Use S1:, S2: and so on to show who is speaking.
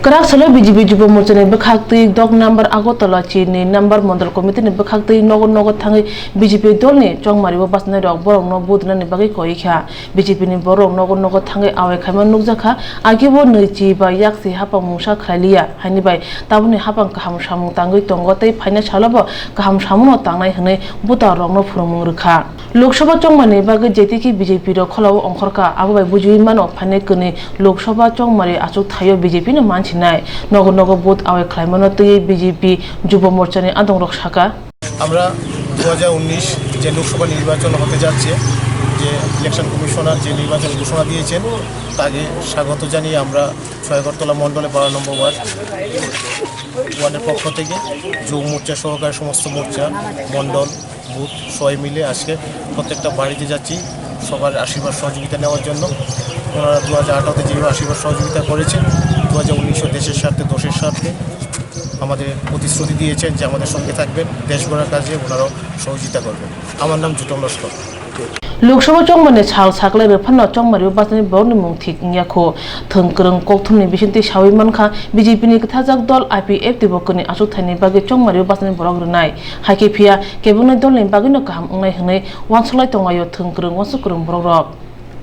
S1: Kerak selo BJP Juba Morsani Bekhakti dog number Agotala Chini number Mondal Committee ni Bekhakti nogo tangi BJP dol ni Chongmarino basna dog borong no budna ni bagi koikha BJP ni borong nogo tangi awe khaiman nukjaka agibo Naichigwi yaksi hapa mungsa khailia hani bai tabuni hapang kaham samung tangi tongo tei phaina chalabo kaham samuno tangnai hne buta rong no phurumung rukha Lok Sabha Chongmarino bagi jetiki BJP ro kholaw ongkhorka abo bai bujui mano phane kuni Lok Sabha Chongmarino achuk thayo BJP ni manchi নাই নগর booth আওয়ে ক্লাইমানতে BJP যুব মোর্চানি আদং রক্ষাকা
S2: আমরা 2019 যে লোকসভা নির্বাচন হতে যাচ্ছে যে election commissioner যে নির্বাচন ঘোষণা দিয়েছেন তাকে স্বাগত জানিয়ে আমরা ছয়গরতলা মণ্ডলে 12 নম্বর ওয়ার্ডের পক্ষ থেকে যুব মোর্চা সহকারে সমস্ত মোর্চা মণ্ডল বুথ সবাই মিলে আজকে প্রত্যেকটা বাড়িতে যাচ্ছি সবার আশীর্বাদ সহযোগিতা নেওয়ার জন্য ওনারা 2018-তে যেভাবে আশীর্বাদ সহযোগিতা করেছেন 2019 দেশের স্বার্থে দোষের স্বার্থে আমাদের প্রতিশ্রুতি দিয়েছেন যে আমাদের সঙ্গে থাকবেন দেশ গড়ার কাজে ওনারাও সহযোগিতা করবেন আমার নাম জুটম লস্কর
S1: লোকসভা চংমানি ছাল সাকলে রফানো চংমারিও বাসনি বরনি মুংথিক ইয়াখো থংকরং kokthumni bisinti sawi manka BJP ni kthajak dol IPF tibokni asu thaini bagi chongmario basni borok rnai haike phia kebunai dol ni bagi no kaham ungnai hnai wansolai tongayo thongkrung wansukrung borok